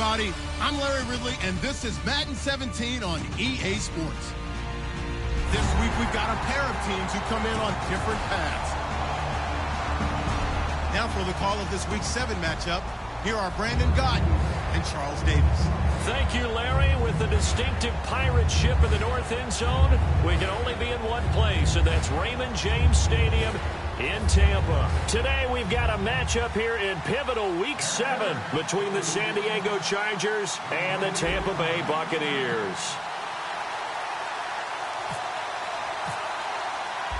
everybody. I'm Larry Ridley, and this is Madden 17 on EA Sports. This week, we've got a pair of teams who come in on different paths. Now for the call of this week's 7 matchup, here are Brandon Godden and Charles Davis. Thank you, Larry. With the distinctive pirate ship in the north end zone, we can only be in one place, and that's Raymond James Stadium in Tampa. Today, we've got a matchup here in pivotal Week 7 between the San Diego Chargers and the Tampa Bay Buccaneers.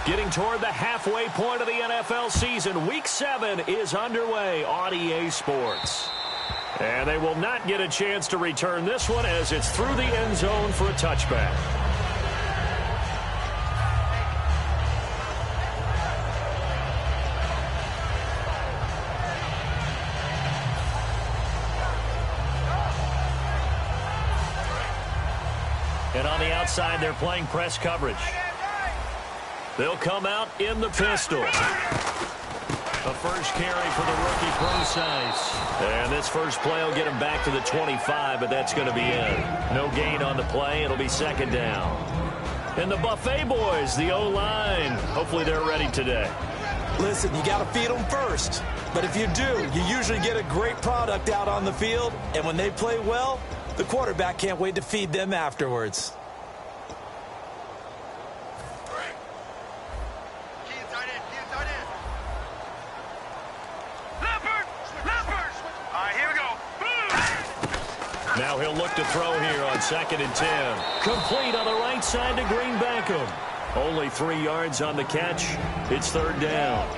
Getting toward the halfway point of the NFL season, Week 7 is underway on EA Sports. And they will not get a chance to return this one as it's through the end zone for a touchback. And on the outside, they're playing press coverage. They'll come out in the pistol. A first carry for the rookie Procise. And this first play will get him back to the 25, but that's going to be it. No gain on the play. It'll be second down. And the Buffet boys, the O-line. Hopefully they're ready today. Listen, you got to feed them first. But if you do, you usually get a great product out on the field. And when they play well, the quarterback can't wait to feed them afterwards. Now he'll look to throw here on 2nd and 10. Complete on the right side to Green Beckham. Only 3 yards on the catch. It's third down.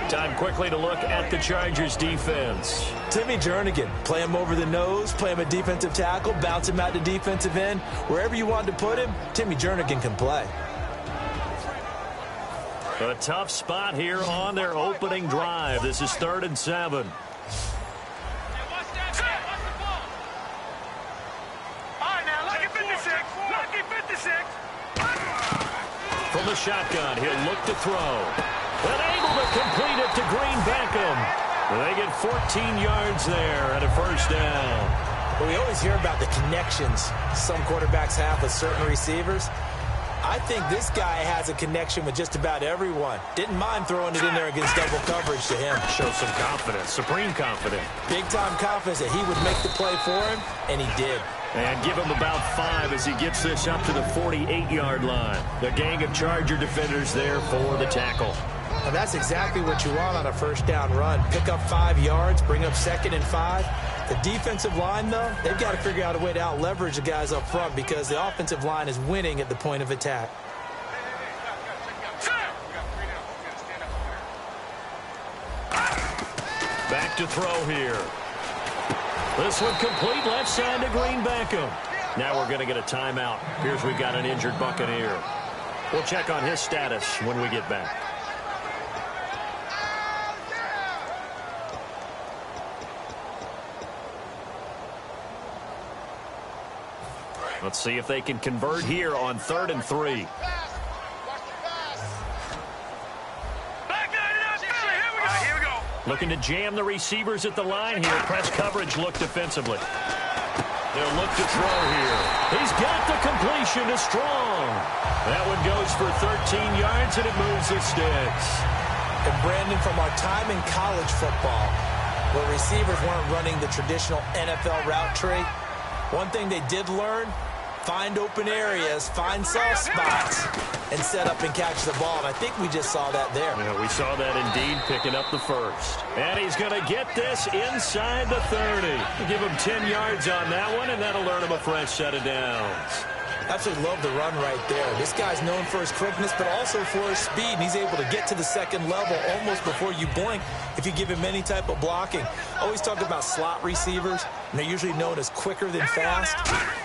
Time quickly to look at the Chargers defense. Timmy Jernigan, play him over the nose, play him a defensive tackle, bounce him out to defensive end. Wherever you want to put him, Timmy Jernigan can play. A tough spot here on their opening drive. This is 3rd and 7. From the shotgun, he'll look to throw. And able to complete it to Green Beckham. They get 14 yards there and a first down. Well, we always hear about the connections some quarterbacks have with certain receivers. I think this guy has a connection with just about everyone. Didn't mind throwing it in there against double coverage to him. Show some confidence, supreme confidence. Big-time confidence that he would make the play for him, and he did. And give him about 5 as he gets this up to the 48-yard line. The gang of Charger defenders there for the tackle. And that's exactly what you want on a first down run. Pick up 5 yards, bring up 2nd and 5. The defensive line, though, they've got to figure out a way to out-leverage the guys up front because the offensive line is winning at the point of attack. Back to throw here. This one complete left side to Green Beckham. Now we're going to get a timeout. Appears we've got an injured Buccaneer. We'll check on his status when we get back. Let's see if they can convert here on 3rd and 3. Looking to jam the receivers at the line here. Press coverage look defensively. They'll look to throw here. He's got the completion to Strong. That one goes for 13 yards, and it moves the sticks. And Brandon, from our time in college football, where receivers weren't running the traditional NFL route tree, one thing they did learn, find open areas, find soft spots, and set up and catch the ball. And I think we just saw that there. Yeah, we saw that indeed, picking up the first. And he's going to get this inside the 30. Give him 10 yards on that one, and that'll earn him a fresh set of downs. Absolutely love the run right there. This guy's known for his quickness, but also for his speed. And he's able to get to the second level almost before you blink if you give him any type of blocking. Always talk about slot receivers, and they're usually known as quicker than fast.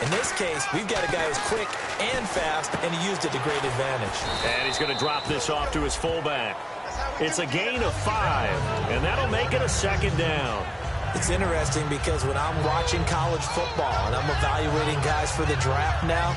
In this case, we've got a guy who's quick and fast, and he used it to great advantage. And he's going to drop this off to his fullback. It's a gain of 5, and that'll make it a second down. It's interesting because when I'm watching college football and I'm evaluating guys for the draft now,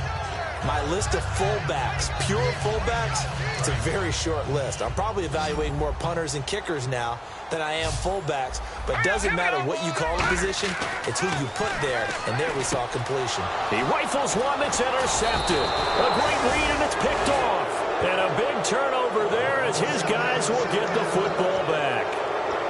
My list of fullbacks, pure fullbacks, it's a very short list. I'm probably evaluating more punters and kickers now than I am fullbacks, but it doesn't matter what you call a position, it's who you put there, and there we saw completion. He rifles one that's intercepted. A great read, and it's picked off. And a big turnover there as his guys will get the football back.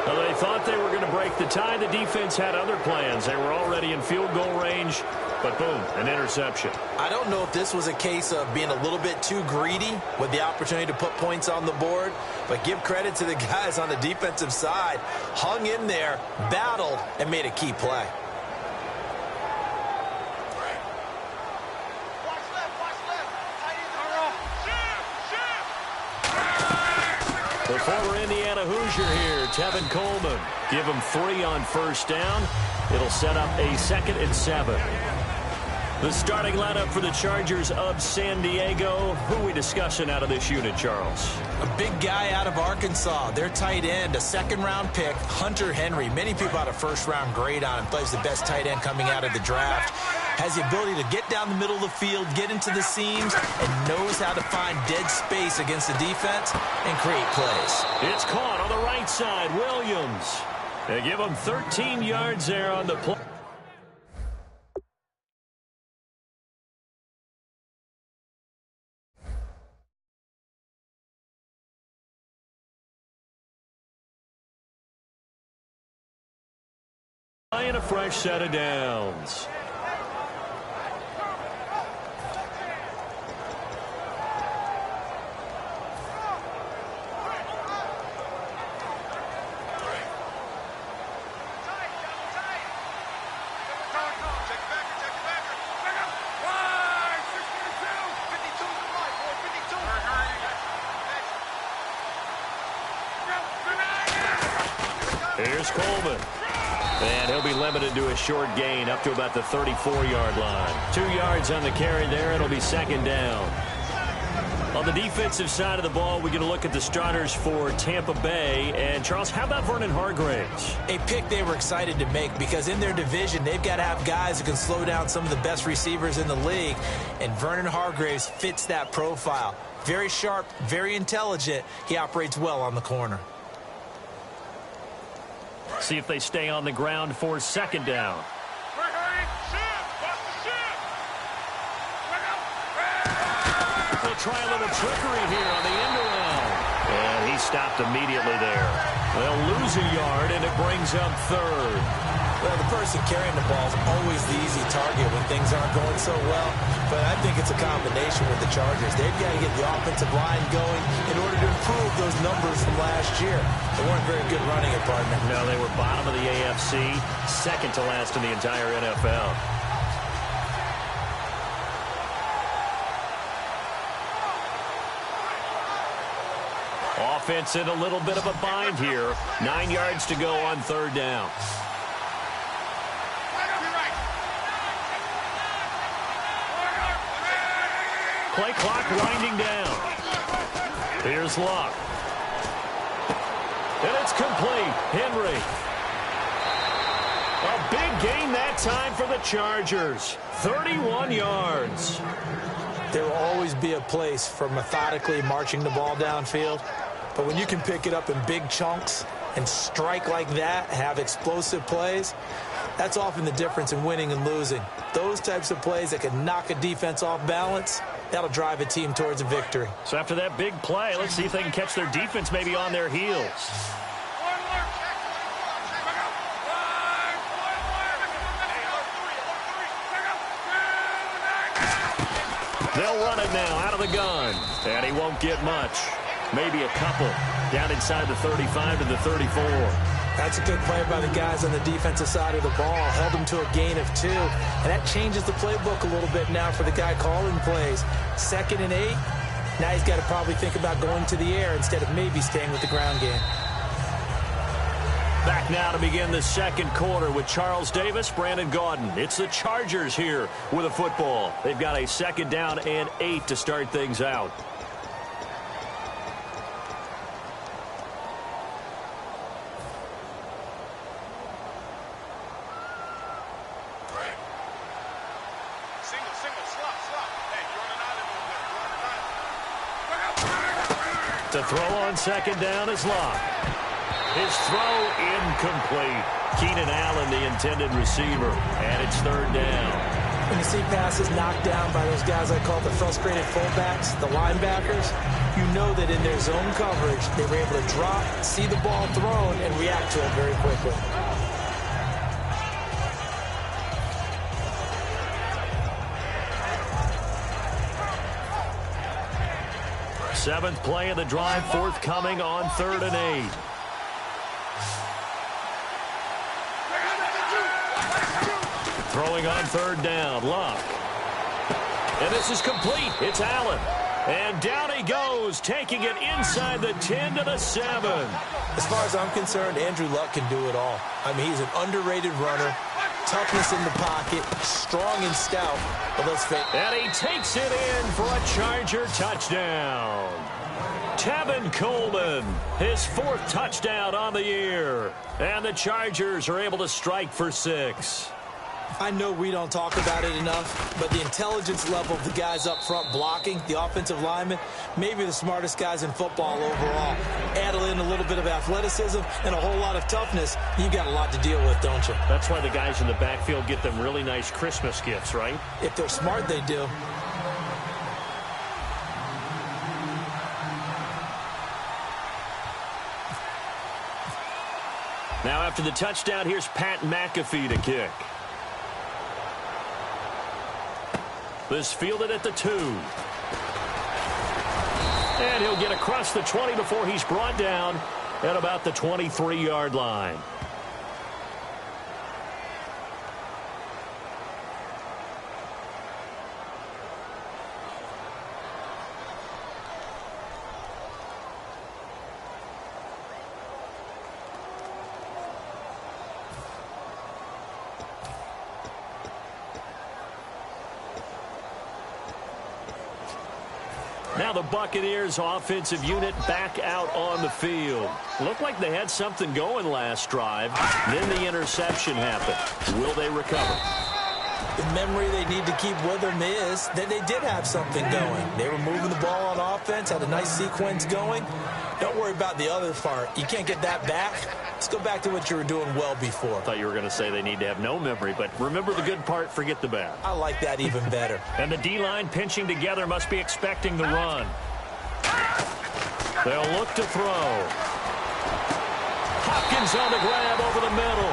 Now, they thought they were going to break the tie. The defense had other plans. They were already in field goal range, but boom, an interception. I don't know if this was a case of being a little bit too greedy with the opportunity to put points on the board, but give credit to the guys on the defensive side. Hung in there, battled, and made a key play. The former Indiana Hoosier here, Tevin Coleman. Give him 3 on first down. It'll set up a 2nd and 7. The starting lineup for the Chargers of San Diego. Who are we discussing out of this unit, Charles? A big guy out of Arkansas. Their tight end, a second-round pick, Hunter Henry. Many people had a first-round grade on him. Plays the best tight end coming out of the draft. Has the ability to get down the middle of the field, get into the seams, and knows how to find dead space against the defense and create plays. It's caught on the right side. Williams. They give him 13 yards there on the play. And a fresh set of downs. Here's Coleman. And he'll be limited to a short gain up to about the 34-yard line. 2 yards on the carry there. It'll be 2nd down. On the defensive side of the ball, we get a look at the starters for Tampa Bay. And, Charles, how about Vernon Hargreaves? A pick they were excited to make because in their division, they've got to have guys who can slow down some of the best receivers in the league. And Vernon Hargreaves fits that profile. Very sharp, very intelligent. He operates well on the corner. See if they stay on the ground for 2nd down. They'll try a little trickery here on the end around. And he stopped immediately there. They'll lose a yard, and it brings up 3rd. Well, the person carrying the ball is always the easy target when things aren't going so well. But I think it's a combination with the Chargers. They've got to get the offensive line going in order to improve those numbers from last year. They weren't very good running it, partner. No, they were bottom of the AFC, 2nd to last in the entire NFL. Offense in a little bit of a bind here. 9 yards to go on 3rd down. Play clock winding down. Here's Luck. And it's complete. Henry. A big gain that time for the Chargers. 31 yards. There will always be a place for methodically marching the ball downfield. But when you can pick it up in big chunks and strike like that, have explosive plays, that's often the difference in winning and losing. Those types of plays that can knock a defense off balance, that'll drive a team towards a victory. So after that big play, let's see if they can catch their defense maybe on their heels. They'll run it now out of the gun. And he won't get much. Maybe a couple. Down inside the 35 to the 34. That's a good play by the guys on the defensive side of the ball. Held them to a gain of 2. And that changes the playbook a little bit now for the guy calling plays. 2nd and 8. Now he's got to probably think about going to the air instead of maybe staying with the ground game. Back now to begin the 2nd quarter with Charles Davis, Brandon Gaudin. It's the Chargers here with a football. They've got a 2nd down and 8 to start things out. Single, slop. Hey, you're on an To throw on second down is Locke. His throw incomplete. Keenan Allen, the intended receiver, and it's third down. When you see passes knocked down by those guys I call the frustrated fullbacks, the linebackers, you know that in their zone coverage, they were able to drop, see the ball thrown, and react to it very quickly. Seventh play of the drive, forthcoming on 3rd and 8. Throwing on 3rd down, Locke. And this is complete. It's Allen. And down he goes, taking it inside the 10 to the 7. As far as I'm concerned, Andrew Luck can do it all. I mean, he's an underrated runner, toughness in the pocket, strong and stout. But let's face it. And he takes it in for a Charger touchdown. Tevin Coleman, his 4th touchdown on the year. And the Chargers are able to strike for 6. I know we don't talk about it enough, but the intelligence level of the guys up front blocking, the offensive linemen, maybe the smartest guys in football overall. Add in a little bit of athleticism and a whole lot of toughness, you got a lot to deal with, don't you? That's why the guys in the backfield get them really nice Christmas gifts, right? If they're smart, they do. Now after the touchdown, here's Pat McAfee to kick. This fielded at the 2. And he'll get across the 20 before he's brought down at about the 23-yard line. Now the Buccaneers offensive unit back out on the field. Looked like they had something going last drive. Then the interception happened. Will they recover? The memory they need to keep with them is that they did have something going. They were moving the ball on offense, had a nice sequence going. Don't worry about the other part. You can't get that back. Let's go back to what you were doing well before. I thought you were going to say they need to have no memory, but remember the good part, forget the bad. I like that even better. And the D-line pinching together must be expecting the run. They'll look to throw. Hopkins on the grab over the middle.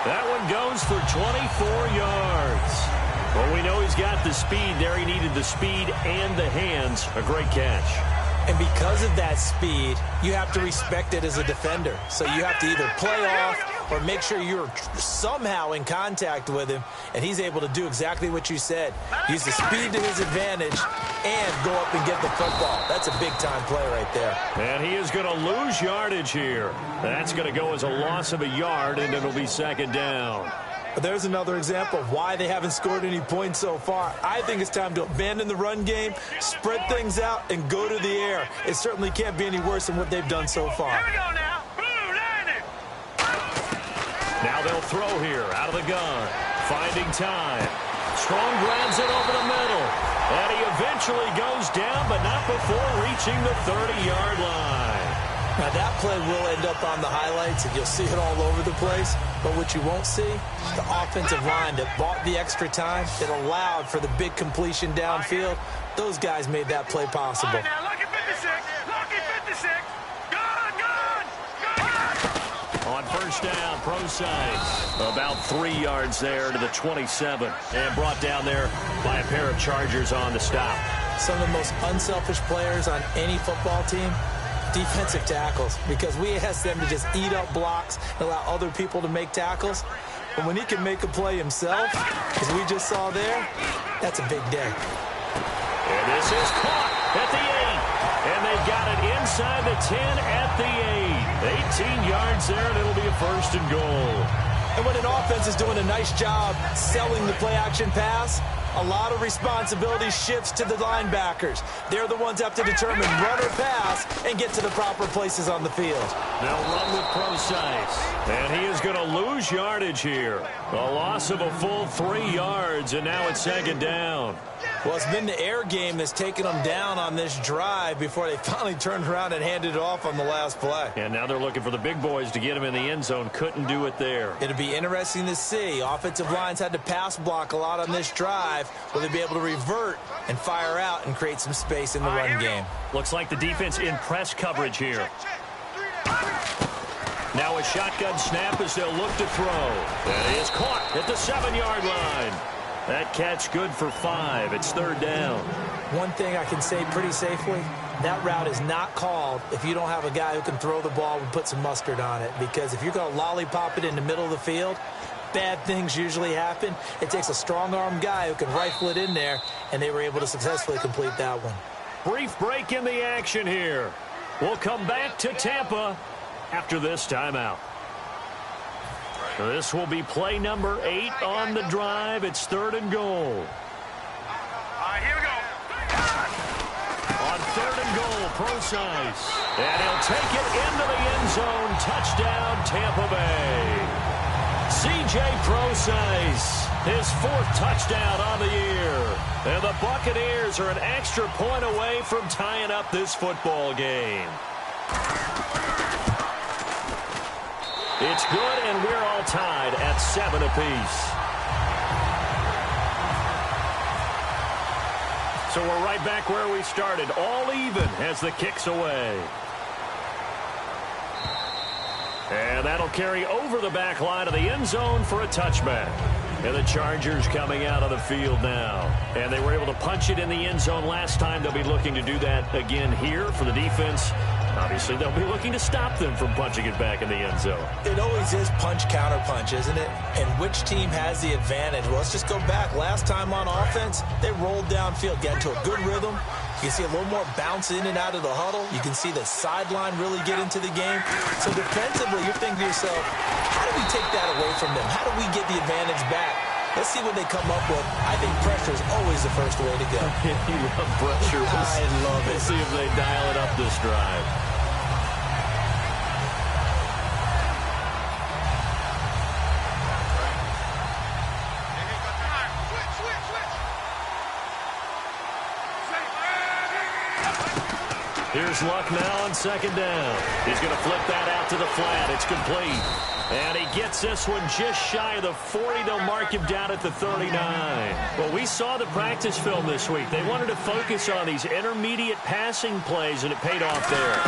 That one goes for 24 yards. Well, we know he's got the speed there. He needed the speed and the hands. A great catch. And because of that speed, you have to respect it as a defender. So you have to either play off or make sure you're somehow in contact with him, and he's able to do exactly what you said. Use the speed to his advantage and go up and get the football. That's a big-time play right there. And he is going to lose yardage here. That's going to go as a loss of a yard, and it'll be second down. But there's another example of why they haven't scored any points so far. I think it's time to abandon the run game, spread things out, and go to the air. It certainly can't be any worse than what they've done so far. Here we go now. Now they'll throw here out of the gun. Finding time. Strong grabs it over the middle. And he eventually goes down, but not before reaching the 30-yard line. Now, that play will end up on the highlights, and you'll see it all over the place. But what you won't see, the offensive line that bought the extra time, that allowed for the big completion downfield, those guys made that play possible. All right, now, look at 56. Look at 56. Good. On first down, Prosise. About 3 yards there to the 27. And brought down there by a pair of Chargers on the stop. Some of the most unselfish players on any football team, defensive tackles, because we ask them to just eat up blocks and allow other people to make tackles. But when he can make a play himself, as we just saw there, that's a big day. And this is caught at the 8. And they've got it inside the 10 at the 8. 18 yards there, and it'll be a first and goal. And when an offense is doing a nice job selling the play-action pass, a lot of responsibility shifts to the linebackers. They're the ones that have to determine run or pass and get to the proper places on the field. They'll run with Prosise. And he is going to lose yardage here. A loss of a full 3 yards, and now it's second down. Well, it's been the air game that's taken them down on this drive before they finally turned around and handed it off on the last play. And now they're looking for the big boys to get him in the end zone. Couldn't do it there. It'll be interesting to see. Offensive lines had to pass block a lot on this drive. Will they be able to revert and fire out and create some space in the run game? Looks like the defense in press coverage here. Now a shotgun snap as they'll look to throw. And he is caught at the 7-yard line. That catch good for 5. It's 3rd down. One thing I can say pretty safely, that route is not called if you don't have a guy who can throw the ball and put some mustard on it. Because if you're going to lollipop it in the middle of the field, bad things usually happen. It takes a strong-arm guy who can rifle it in there, and they were able to successfully complete that one. Brief break in the action here. We'll come back to Tampa after this timeout. This will be play number 8 on the drive. It's 3rd and goal. All right, here we go. On 3rd and goal, Procise. And he'll take it into the end zone. Touchdown, Tampa Bay. C.J. Procise, his 4th touchdown on the year. And the Buccaneers are an extra point away from tying up this football game. It's good, and we're all tied at 7 apiece. So we're right back where we started, all even as the kick's away. And that'll carry over the back line of the end zone for a touchback. And the Chargers coming out of the field now. And they were able to punch it in the end zone last time. They'll be looking to do that again here for the defense. Obviously, they'll be looking to stop them from punching it back in the end zone. It always is punch-counter-punch, isn't it? And which team has the advantage? Well, let's just go back. Last time on offense, they rolled downfield, got into a good rhythm. You can see a little more bounce in and out of the huddle. You can see the sideline really get into the game. So defensively, you're thinking to yourself, how do we take that away from them? How do we get the advantage back? Let's see what they come up with. I think pressure is always the first way to go. You love pressure. I love it. We'll see if they dial it up this drive. Here's Luck now on 2nd down. He's going to flip that out to the flat. It's complete. And he gets this one just shy of the 40. They'll mark him down at the 39. Well, we saw the practice film this week. They wanted to focus on these intermediate passing plays, and it paid off there.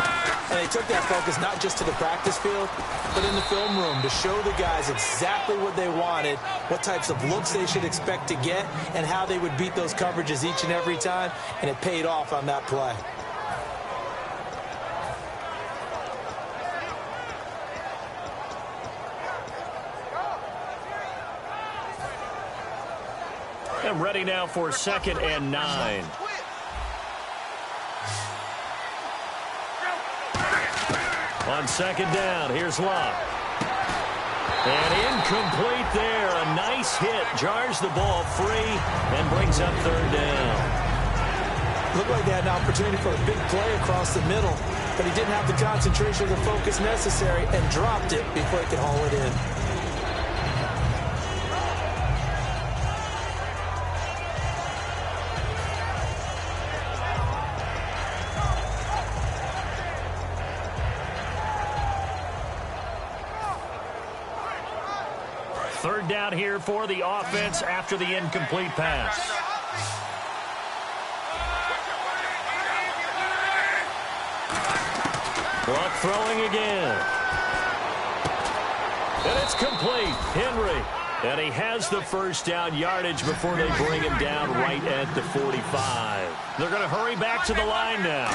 And they took that focus not just to the practice field, but in the film room to show the guys exactly what they wanted, what types of looks they should expect to get, and how they would beat those coverages each and every time, and it paid off on that play. And ready now for 2nd and 9. On 2nd down, here's Luck. And incomplete there. A nice hit. Jars the ball free and brings up 3rd down. Looked like they had an opportunity for a big play across the middle, but he didn't have the concentration or the focus necessary and dropped it before he could haul it in. Third down here for the offense after the incomplete pass. Luck throwing again. And it's complete. Henry. And he has the first down yardage before they bring him down right at the 45. They're going to hurry back to the line now.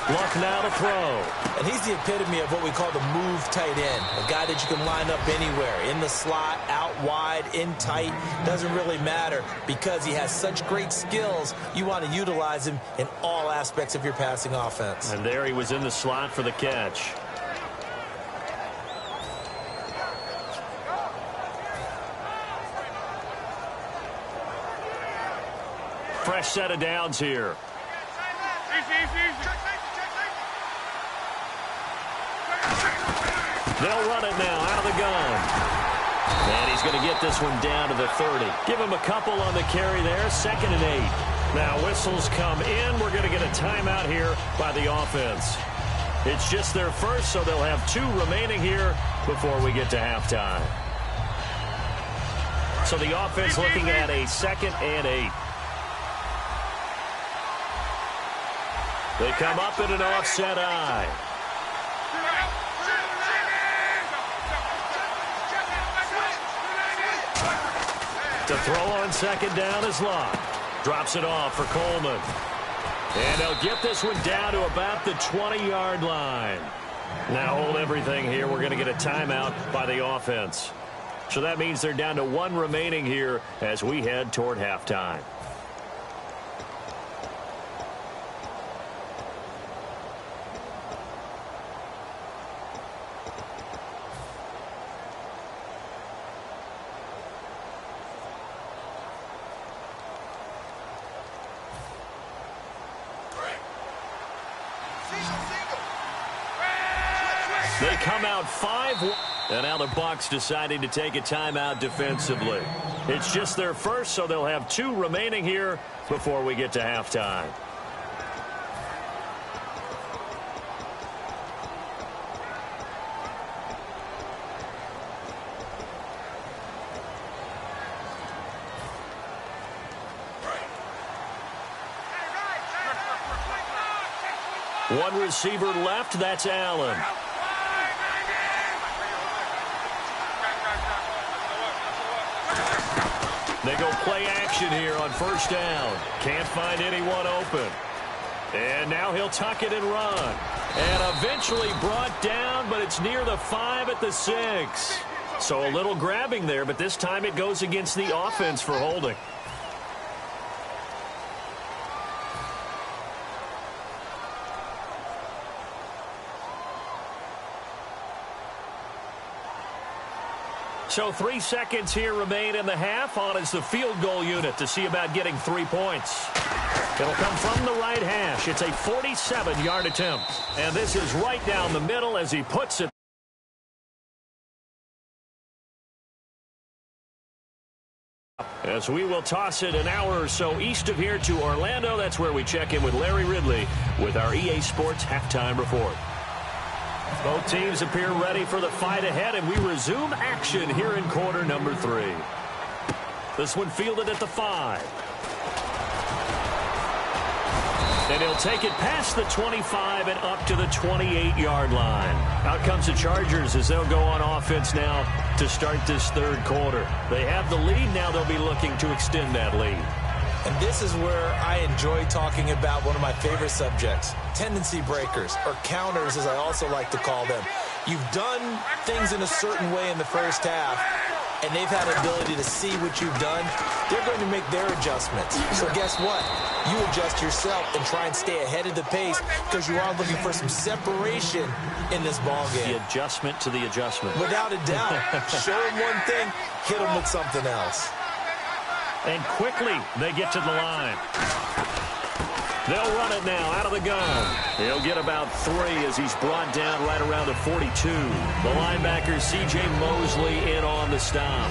Luck now to throw. And he's the epitome of what we call the move tight end. A guy that you can line up anywhere. In the slot, out wide, in tight. Doesn't really matter because he has such great skills. You want to utilize him in all aspects of your passing offense. And there he was in the slot for the catch. Fresh set of downs here. They'll run it now out of the gun. And he's going to get this one down to the 30. Give him a couple on the carry there, 2nd and 8. Now whistles come in. We're going to get a timeout here by the offense. It's just their first, so they'll have 2 remaining here before we get to halftime. So the offense looking at a 2nd and 8. They come up in an offset eye. To throw on 2nd down is Locke. Drops it off for Coleman. And they'll get this one down to about the 20-yard line. Now hold everything here. We're going to get a timeout by the offense. So that means they're down to 1 remaining here as we head toward halftime. They come out 5-1. And now the Bucs deciding to take a timeout defensively. It's just their first, so they'll have 2 remaining here before we get to halftime. One receiver left, that's Allen. They go play action here on 1st down. Can't find anyone open. And now he'll tuck it and run. And eventually brought down, but it's near the 5 at the 6. So a little grabbing there, but this time it goes against the offense for holding. So 3 seconds here remain in the half. On is the field goal unit to see about getting 3 points. It'll come from the right hash. It's a 47-yard attempt. And this is right down the middle as he puts it. As we will toss it an hour or so east of here to Orlando. That's where we check in with Larry Ridley with our EA Sports halftime report. Both teams appear ready for the fight ahead, and we resume action here in quarter number 3. This one fielded at the 5. And he'll take it past the 25 and up to the 28-yard line. Out comes the Chargers as they'll go on offense now to start this 3rd quarter. They have the lead. Now they'll be looking to extend that lead. And this is where I enjoy talking about one of my favorite subjects, tendency breakers, or counters as I also like to call them. You've done things in a certain way in the first half, and they've had the ability to see what you've done. They're going to make their adjustments. So guess what? You adjust yourself and try and stay ahead of the pace because you are looking for some separation in this ball game. The adjustment to the adjustment. Without a doubt. Show them one thing, hit them with something else. And quickly, they get to the line. They'll run it now out of the gun. He'll get about 3 as he's brought down right around the 42. The linebacker, C.J. Mosley, in on the stop.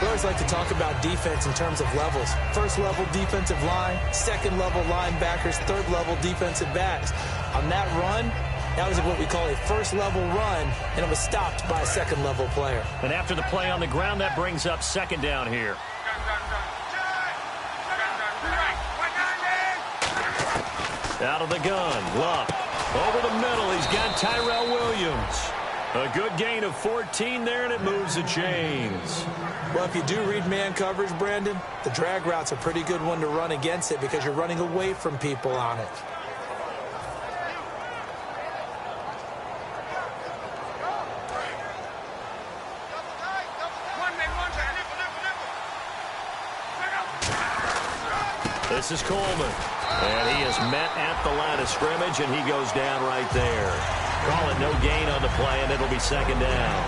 We always like to talk about defense in terms of levels. 1st level defensive line, 2nd level linebackers, 3rd level defensive backs. On that run, that was what we call a 1st level run, and it was stopped by a 2nd level player. And after the play on the ground, that brings up 2nd down here. Out of the gun, Locke. Over the middle, he's got Tyrell Williams. A good gain of 14 there, and it moves the chains. Well, if you do read man coverage, Brandon, the drag route's a pretty good one to run against it because you're running away from people on it. This is Coleman. And he is met at the line of scrimmage, and he goes down right there. Call it no gain on the play, and it'll be 2nd down.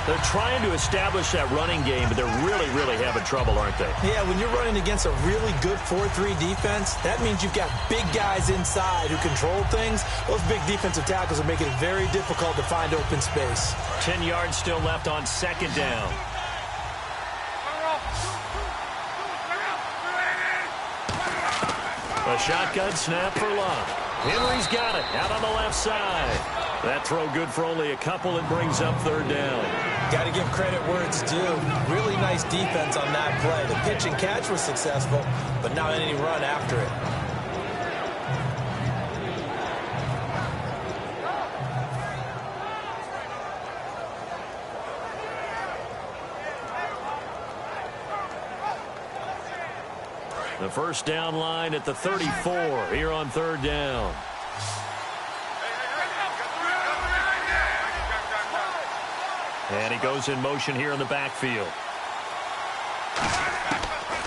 They're trying to establish that running game, but they're really, really having trouble, aren't they? Yeah, when you're running against a really good 4-3 defense, that means you've got big guys inside who control things. Those big defensive tackles are making it very difficult to find open space. 10 yards still left on 2nd down. A shotgun snap for Luck. Henry's got it out on the left side. That throw good for only a couple and brings up third down. Got to give credit where it's due. Really nice defense on that play. The pitch and catch was successful, but not any run after it. The first down line at the 34 here on third down. And he goes in motion here in the backfield.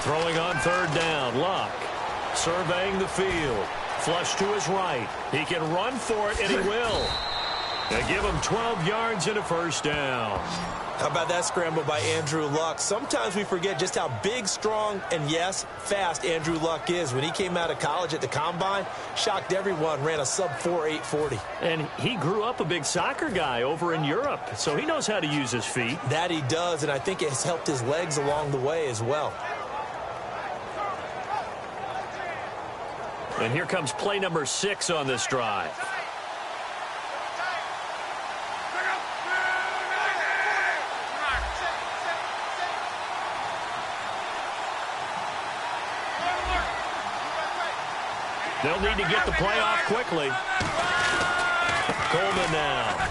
Throwing on third down, Luck. Surveying the field. Flush to his right. He can run for it, and he will. They give him 12 yards and a first down. How about that scramble by Andrew Luck? Sometimes we forget just how big, strong, and, yes, fast Andrew Luck is. When he came out of college at the Combine, shocked everyone, ran a sub-4 840. And he grew up a big soccer guy over in Europe, so he knows how to use his feet. That he does, and I think it has helped his legs along the way as well. And here comes play number 6 on this drive. They'll need to get the play off quickly. Coleman now.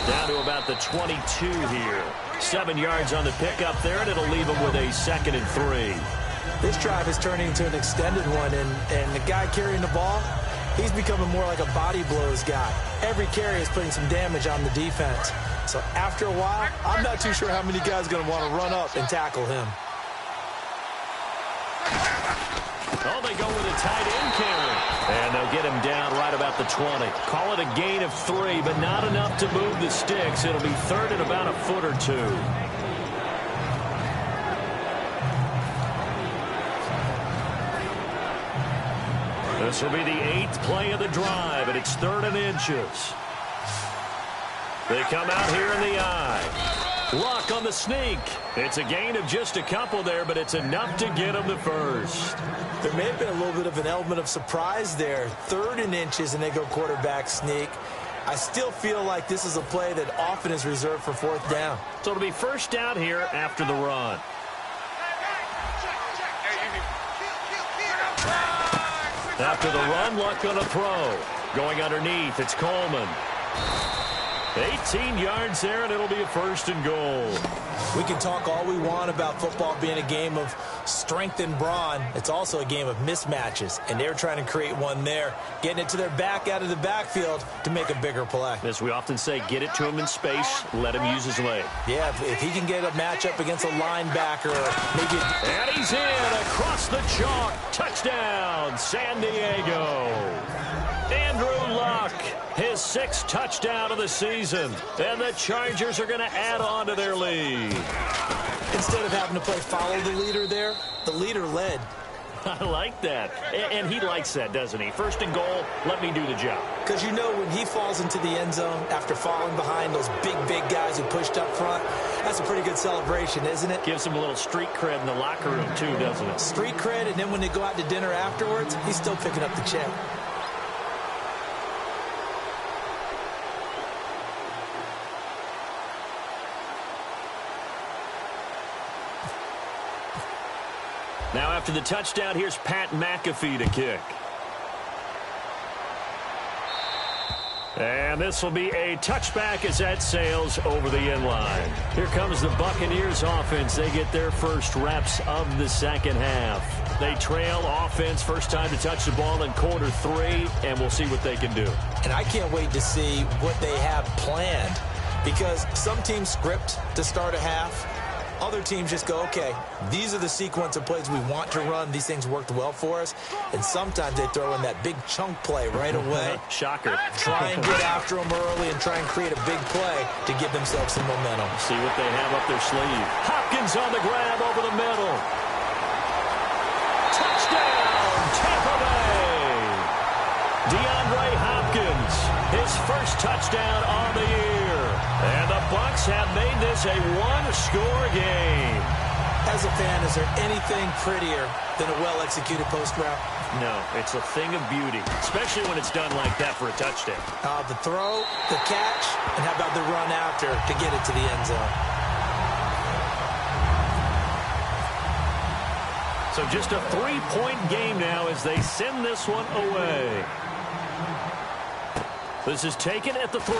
Down to about the 22 here. 7 yards on the pickup there, and it'll leave him with a 2nd and 3. This drive is turning into an extended one, and the guy carrying the ball, he's becoming more like a body blows guy. Every carry is putting some damage on the defense. So after a while, I'm not too sure how many guys are going to want to run up and tackle him. Oh, they go with a tight end carry. And they'll get him down right about the 20. Call it a gain of 3, but not enough to move the sticks. It'll be third and about a foot or two. This will be the 8th play of the drive, and it's 3rd and inches. They come out here in the eye. Luck on the sneak. It's a gain of just a couple there, but it's enough to get him the first. There may have been a little bit of an element of surprise there. 3rd and inches, and they go quarterback sneak. I still feel like this is a play that often is reserved for 4th down. So it'll be first down here after the run. After the run, Luck on a throw. Going underneath, it's Coleman. 18 yards there, and it'll be a 1st and goal. We can talk all we want about football being a game of strength and brawn. It's also a game of mismatches, and they're trying to create one there, getting it to their back out of the backfield to make a bigger play. As we often say, get it to him in space, let him use his leg. Yeah, if he can get a matchup against a linebacker, maybe. And he's in across the chalk. Touchdown, San Diego. Andrew Luck, his 6th touchdown of the season. And the Chargers are going to add on to their lead. Instead of having to play follow the leader there, the leader led. I like that. And he likes that, doesn't he? 1st and goal, let me do the job. Because you know when he falls into the end zone after falling behind those big guys who pushed up front, that's a pretty good celebration, isn't it? Gives him a little street cred in the locker room, too, doesn't it? Street cred, and then when they go out to dinner afterwards, he's still picking up the check. Now after the touchdown, here's Pat McAfee to kick. And this will be a touchback as that sails over the end line. Here comes the Buccaneers offense. They get their first reps of the second half. They trail offense, first time to touch the ball in quarter 3, and we'll see what they can do. And I can't wait to see what they have planned, because some teams script to start a half. Other teams just go, okay, these are the sequence of plays we want to run. These things worked well for us. And sometimes they throw in that big chunk play right away. Shocker. Try and get after them early and try and create a big play to give themselves some momentum. See what they have up their sleeve. Hopkins on the grab over the middle. Touchdown, Tampa Bay. DeAndre Hopkins, his first touchdown on the year. And the Bucs have made this a one-score game. As a fan, is there anything prettier than a well-executed post route? No, it's a thing of beauty, especially when it's done like that for a touchdown. The throw, the catch, and how about the run after to get it to the end zone? So just a 3-point game now as they send this one away. This is taken at the 3.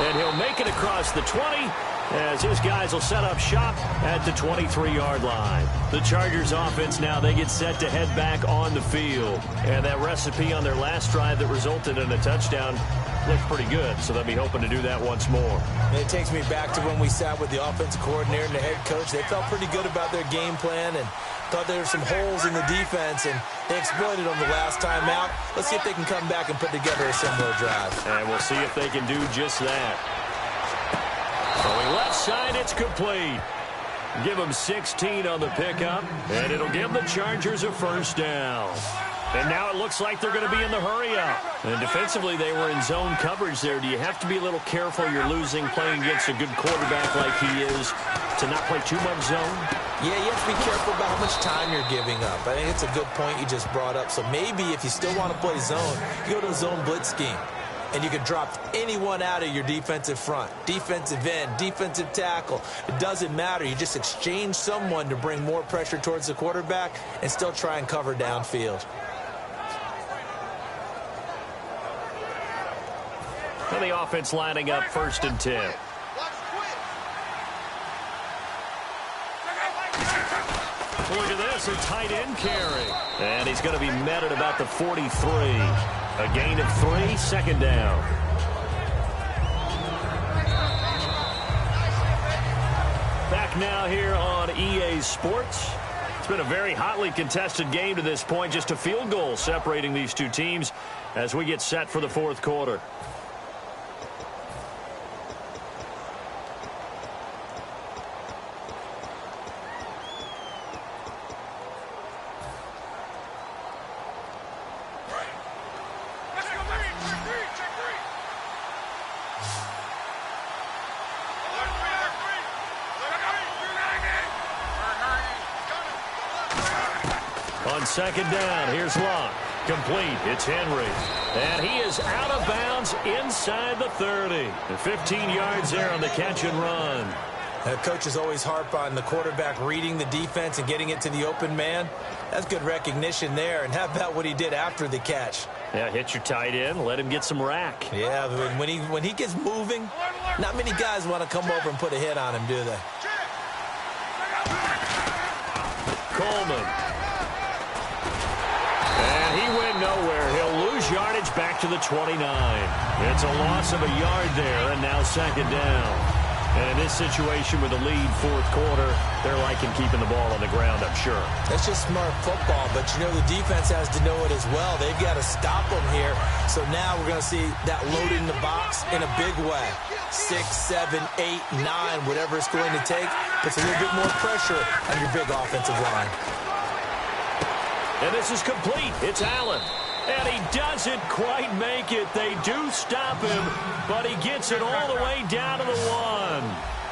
And he'll make it across the 20 as his guys will set up shop at the 23-yard line. The Chargers offense now, they get set to head back on the field. And that recipe on their last drive that resulted in a touchdown looked pretty good, so they'll be hoping to do that once more. And it takes me back to when we sat with the offensive coordinator and the head coach. They felt pretty good about their game plan and thought there were some holes in the defense, and they exploited them the last time out. Let's see if they can come back and put together a similar drive. And we'll see if they can do just that. Going left side, it's complete. Give them 16 on the pickup, and it'll give the Chargers a first down. And now it looks like they're going to be in the hurry-up. And defensively, they were in zone coverage there. Do you have to be a little careful you're losing playing against a good quarterback like he is to not play too much zone? Yeah, you have to be careful about how much time you're giving up. I think it's a good point you just brought up. So maybe if you still want to play zone, you go to a zone blitz scheme. And you can drop anyone out of your defensive front, defensive end, defensive tackle. It doesn't matter. You just exchange someone to bring more pressure towards the quarterback and still try and cover downfield. And the offense lining up 1st and 10. Look at this, a tight end carry. And he's going to be met at about the 43. A gain of 3, 2nd down. Back now here on EA Sports. It's been a very hotly contested game to this point. Just a field goal separating these two teams as we get set for the 4th quarter. On 2nd down, here's Locke. Complete. It's Henry. And he is out of bounds inside the 30. 15 yards there on the catch and run. Coaches always harp on the quarterback reading the defense and getting it to the open man. That's good recognition there. And how about what he did after the catch? Yeah, hit your tight end. Let him get some rack. Yeah, when he gets moving, not many guys want to come over and put a hit on him, do they? Coleman. And he went nowhere. He'll lose yardage back to the 29. It's a loss of a yard there, and now 2nd down. And in this situation with the lead 4th quarter, they're liking keeping the ball on the ground, I'm sure. That's just smart football, but you know the defense has to know it as well. They've got to stop them here. So now we're going to see that loaded in the box in a big way. 6, 7, 8, 9, whatever it's going to take, puts a little bit more pressure on your big offensive line. And this is complete. It's Allen. And he doesn't quite make it. They do stop him, but he gets it all the way down to the 1.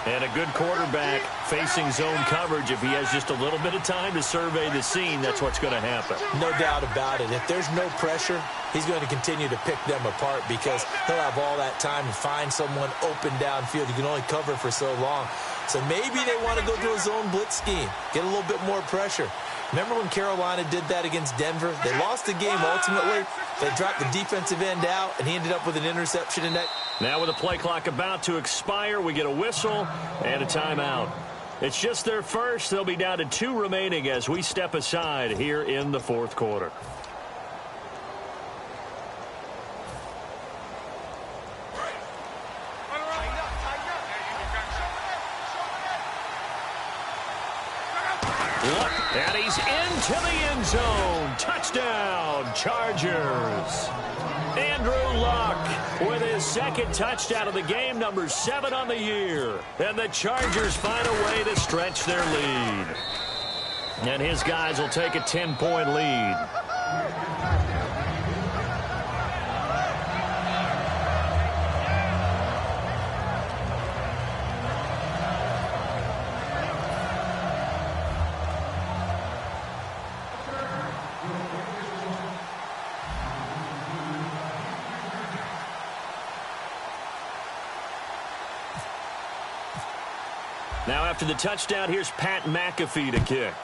And a good quarterback facing zone coverage. If he has just a little bit of time to survey the scene, that's what's going to happen. No doubt about it. If there's no pressure, he's going to continue to pick them apart because he'll have all that time to find someone open downfield. You can only cover for so long. So maybe they want to go to a zone blitz scheme, get a little bit more pressure. Remember when Carolina did that against Denver? They lost the game ultimately. They dropped the defensive end out, and he ended up with an interception in that. Now with the play clock about to expire, we get a whistle and a timeout. It's just their first. They'll be down to 2 remaining as we step aside here in the 4th quarter. And he's into the end zone. Touchdown, Chargers. Andrew Luck with his 2nd touchdown of the game, number 7 on the year. And the Chargers find a way to stretch their lead. And his guys will take a 10-point lead. Now after the touchdown, here's Pat McAfee to kick.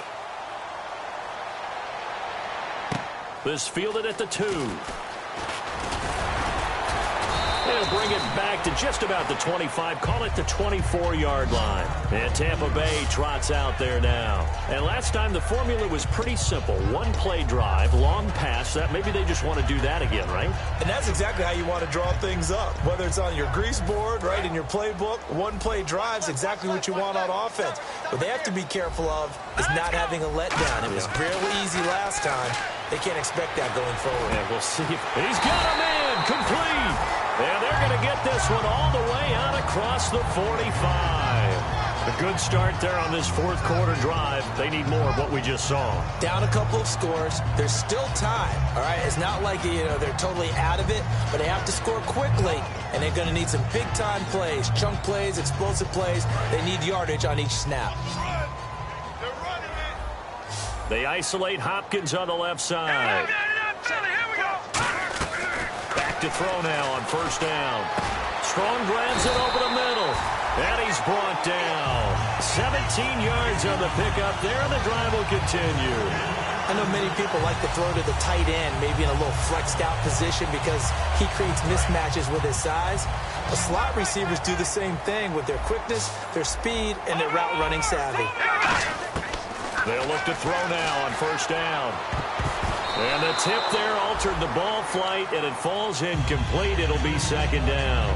This fielded at the 2. They'll bring it back to just about the 25. Call it the 24-yard line. And Tampa Bay trots out there now. And last time the formula was pretty simple. One-play drive, long pass. That maybe they just want to do that again, right? And that's exactly how you want to draw things up. Whether it's on your grease board, right, in your playbook, one-play drive's exactly what you want on offense. What they have to be careful of is not having a letdown. It was fairly easy last time. They can't expect that going forward. And we'll see. He's got him in. Complete. And they're going to get this one all the way out across the 45. A good start there on this fourth quarter drive. They need more of what we just saw. Down a couple of scores. There's still time. All right, it's not like they're totally out of it, but they have to score quickly, and they're going to need some big-time plays, chunk plays, explosive plays. They need yardage on each snap. They isolate Hopkins on the left side. Back to throw now on first down. Strong grabs it over the middle. And he's brought down. 17 yards on the pickup there, and the drive will continue. I know many people like to throw to the tight end, maybe in a little flexed out position because he creates mismatches with his size. The slot receivers do the same thing with their quickness, their speed, and their route running savvy. They'll look to throw now on first down. And the tip there altered the ball flight, and it falls incomplete. It'll be second down.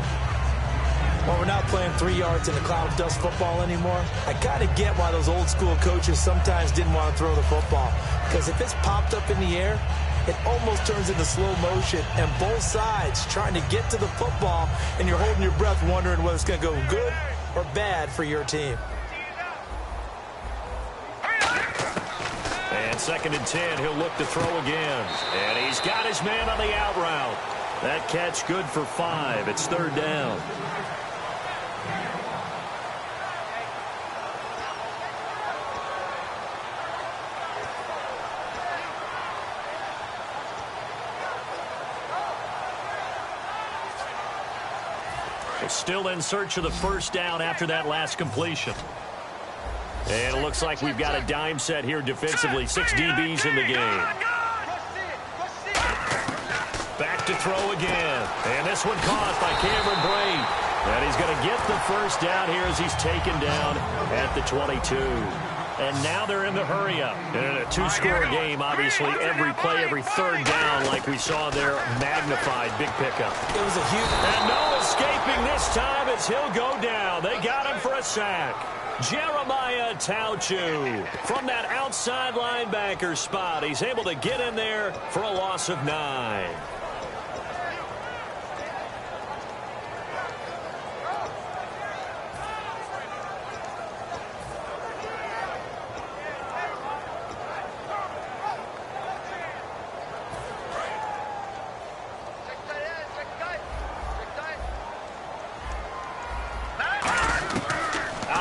Well, we're not playing 3 yards in a cloud of dust football anymore. I kind of get why those old school coaches sometimes didn't want to throw the football. Because if it's popped up in the air, it almost turns into slow motion. And both sides trying to get to the football, and you're holding your breath wondering whether it's going to go good or bad for your team. And second and 10, he'll look to throw again. And he's got his man on the out route. That catch good for 5. It's third down. Still in search of the first down after that last completion. And it looks like we've got a dime set here defensively. 6 DBs in the game. Back to throw again. And this one caught by Cameron Brate. And he's going to get the first down here as he's taken down at the 22. And now they're in the hurry-up. And in a 2-score game, obviously, every play, every third down, like we saw there, magnified. Big pickup. It was a huge... And no escaping this time as he'll go down. They got him for a sack. Jeremiah Tauchu from that outside linebacker spot. He's able to get in there for a loss of 9.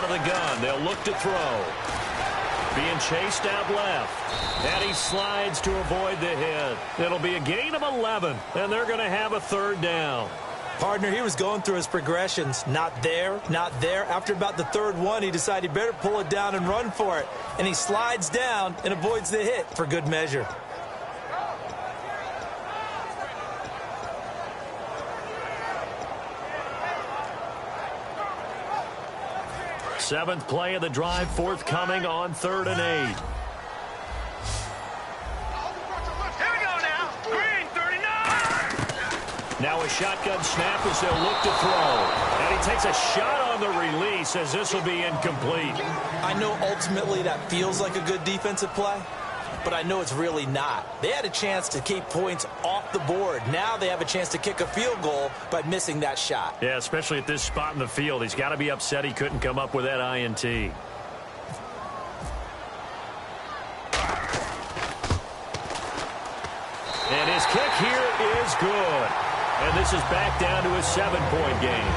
The gun. They'll look to throw. Being chased out left. And he slides to avoid the hit. It'll be a gain of 11, and they're going to have a third down. Partner, he was going through his progressions. Not there, not there. After about the third one, he decided he better pull it down and run for it. And he slides down and avoids the hit for good measure. Seventh play of the drive, forthcoming on 3rd and 8. Here we go now. Green 39. Now a shotgun snap as they'll look to throw. And he takes a shot on the release as this will be incomplete. I know ultimately that feels like a good defensive play, but I know it's really not. They had a chance to keep points off the board. Now they have a chance to kick a field goal by missing that shot. Yeah, especially at this spot in the field. He's got to be upset he couldn't come up with that INT. And his kick here is good. And this is back down to a 7-point game.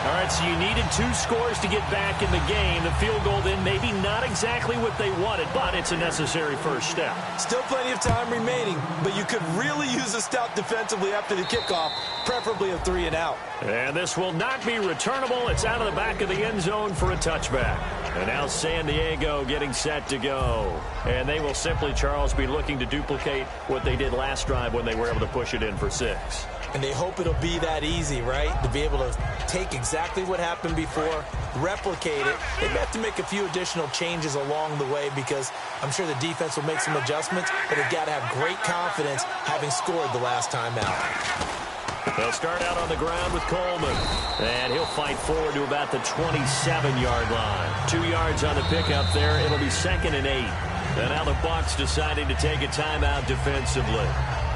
All right, so you needed 2 scores to get back in the game. The field goal then maybe not a exactly what they wanted, but it's a necessary first step. Still plenty of time remaining, but you could really use a stop defensively after the kickoff, preferably a 3-and-out. And this will not be returnable. It's out of the back of the end zone for a touchback. And now San Diego getting set to go. And they will simply, Charles, be looking to duplicate what they did last drive when they were able to push it in for 6. And they hope it'll be that easy, right? To be able to take exactly what happened before, replicate it. They may have to make a few additional changes along the way because I'm sure the defense will make some adjustments, but they've got to have great confidence having scored the last time out. They'll start out on the ground with Coleman. And he'll fight forward to about the 27-yard line. 2 yards on the pickup there. It'll be 2nd and 8. And now the Bucs deciding to take a timeout defensively.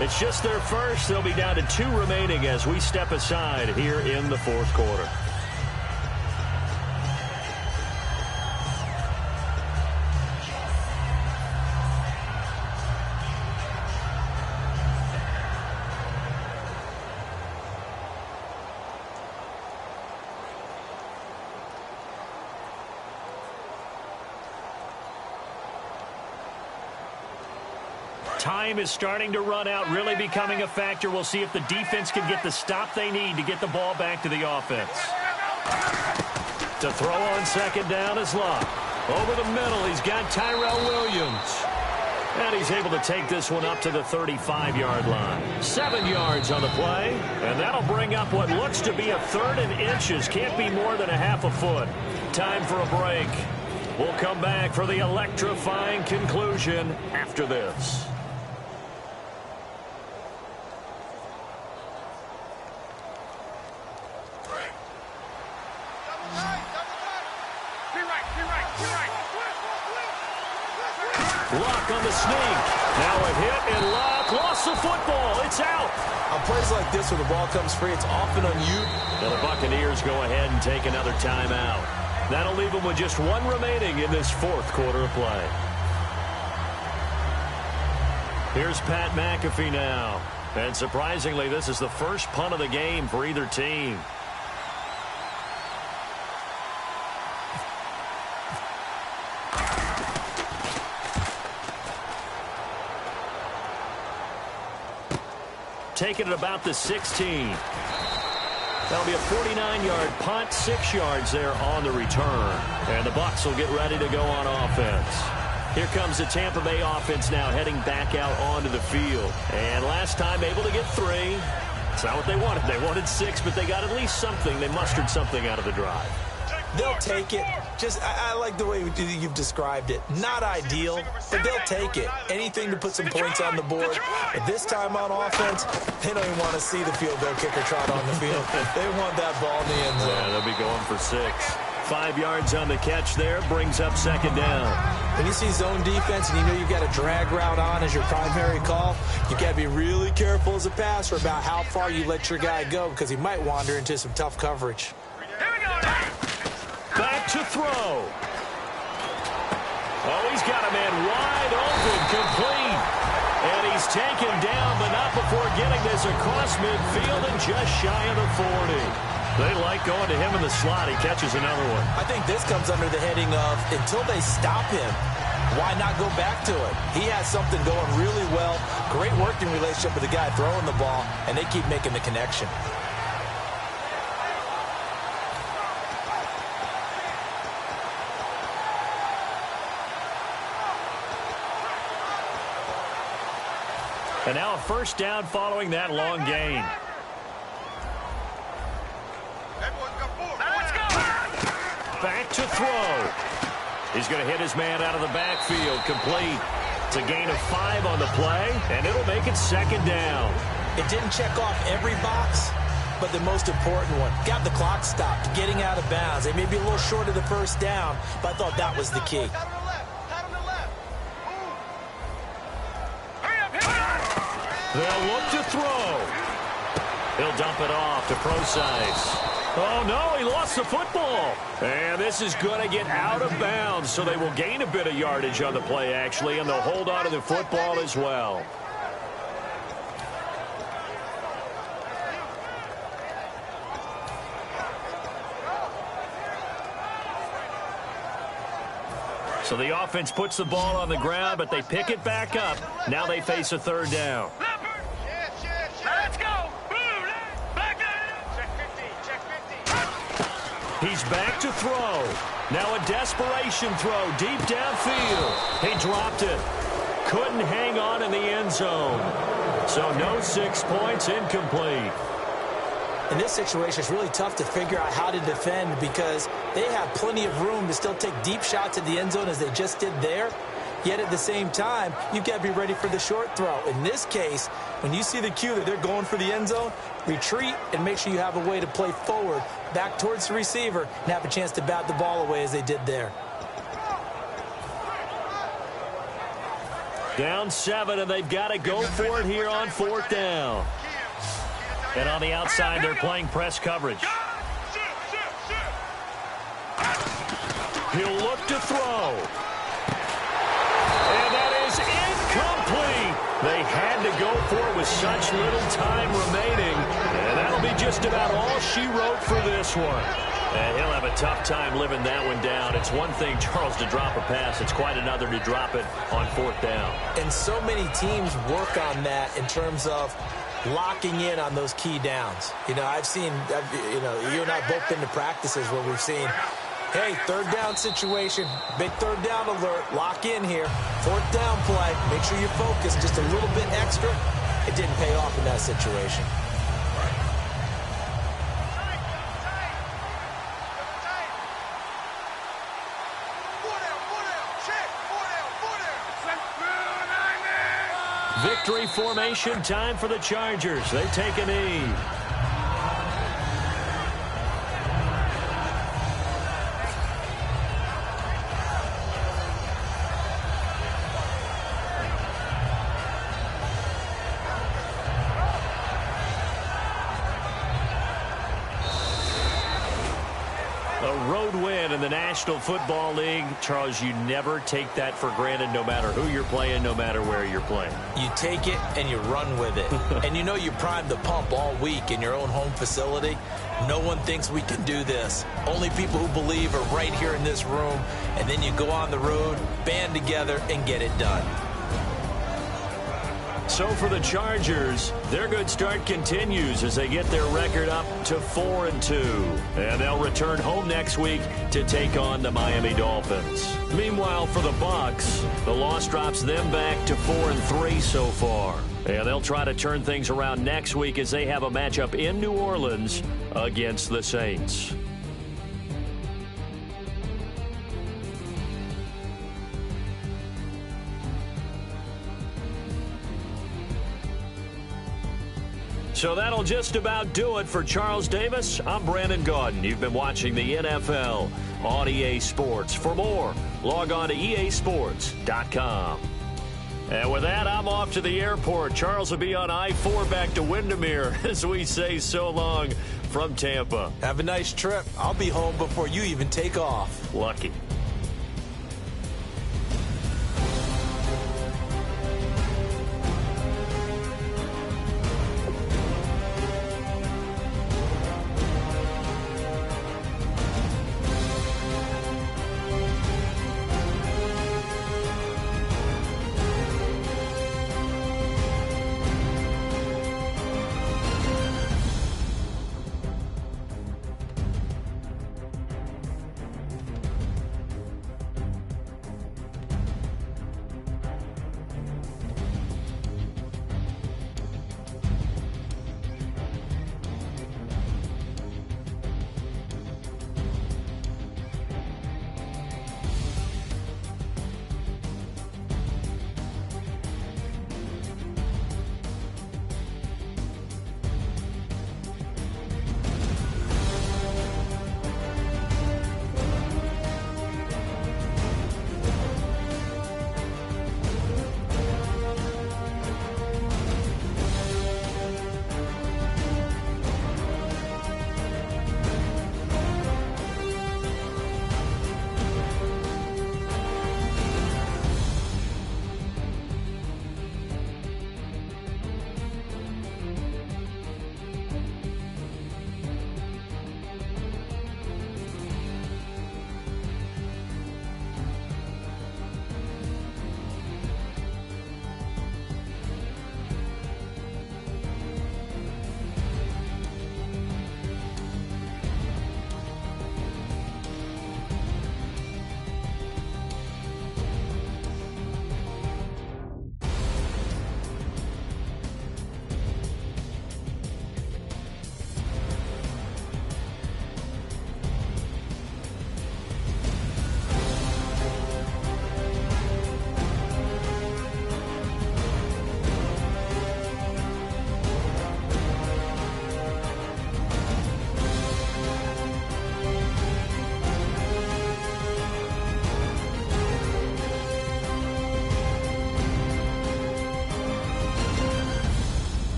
It's just their first. They'll be down to 2 remaining as we step aside here in the 4th quarter. Time is starting to run out, really becoming a factor. We'll see if the defense can get the stop they need to get the ball back to the offense. To throw on 2nd down is Locke. Over the middle, he's got Tyrell Williams. And he's able to take this one up to the 35-yard line. 7 yards on the play, and that'll bring up what looks to be a 3rd and inches. Can't be more than a half a foot. Time for a break. We'll come back for the electrifying conclusion after this. Locke on the sneak. Now a hit, and Locke lost the football. It's out. On plays like this where the ball comes free, it's often on you. Now the Buccaneers go ahead and take another timeout. That'll leave them with just 1 remaining in this 4th quarter of play. Here's Pat McAfee now. And surprisingly, this is the first punt of the game for either team. Taking it about the 16. That'll be a 49-yard punt, 6 yards there on the return. And the Bucs will get ready to go on offense. Here comes the Tampa Bay offense now heading back out onto the field. And last time able to get 3. It's not what they wanted. They wanted 6, but they got at least something. They mustered something out of the drive. They'll take it. I like the way you've described it. Not ideal, but they'll take it. Anything to put some points on the board. But this time on offense, they don't even want to see the field goal kicker trot on the field. They want that ball in the end zone. Yeah, they'll be going for 6. 5 yards on the catch there, brings up 2nd down. When you see zone defense and you know you've got a drag route on as your primary call, you've got to be really careful as a passer about how far you let your guy go because he might wander into some tough coverage. Here we go now. Back to throw. Oh, he's got a man wide open, complete. And he's taken down, but not before getting this across midfield and just shy of the 40. They like going to him in the slot. He catches another one. I think this comes under the heading of until they stop him, why not go back to it? He has something going really well. Great working relationship with the guy throwing the ball, and they keep making the connection. And now a first down following that long gain. Back to throw. He's going to hit his man out of the backfield, complete. It's a gain of 5 on the play, and it'll make it 2nd down. It didn't check off every box, but the most important one. Got the clock stopped, getting out of bounds. They may be a little short of the first down, but I thought that was the key. They'll look to throw. He'll dump it off to Procise. Oh, no, he lost the football. And this is going to get out of bounds, so they will gain a bit of yardage on the play, actually, and they'll hold on to the football as well. So the offense puts the ball on the ground, but they pick it back up. Now they face a third down. Let's go. Back up. Check 50. Check 50. He's back to throw. Now a desperation throw deep downfield. He dropped it. Couldn't hang on in the end zone. So no 6 points, incomplete. In this situation, it's really tough to figure out how to defend because they have plenty of room to still take deep shots at the end zone as they just did there. Yet at the same time, you've got to be ready for the short throw. In this case, when you see the cue that they're going for the end zone, retreat and make sure you have a way to play forward, back towards the receiver, and have a chance to bat the ball away as they did there. Down 7, and they've got to go for it here on 4th down. And on the outside, they're playing press coverage. He'll look to throw. And that is incomplete. They had to go for it with such little time remaining. And that'll be just about all she wrote for this one. And he'll have a tough time living that one down. It's one thing, Charles, to drop a pass. It's quite another to drop it on 4th down. And so many teams work on that in terms of locking in on those key downs. You know, you and I both been to practices where we've seen, hey, 3rd down situation, big 3rd down alert, lock in here, 4th down play, make sure you focus just a little bit extra. It didn't pay off in that situation. Victory formation time for the Chargers. They take a knee. A road win in the National Football League. Charles, you never take that for granted no matter who you're playing, no matter where you're playing. You take it and you run with it. And you know you primed the pump all week in your own home facility. No one thinks we can do this. Only people who believe are right here in this room. And then you go on the road, band together, and get it done. So for the Chargers, their good start continues as they get their record up to 4-2. And they'll return home next week to take on the Miami Dolphins. Meanwhile, for the Bucs, the loss drops them back to 4-3 so far. And they'll try to turn things around next week as they have a matchup in New Orleans against the Saints. So that'll just about do it for Charles Davis. I'm Brandon Gaudin. You've been watching the NFL on EA Sports. For more, log on to easports.com. And with that, I'm off to the airport. Charles will be on I-4 back to Windermere as we say so long from Tampa. Have a nice trip. I'll be home before you even take off. Lucky.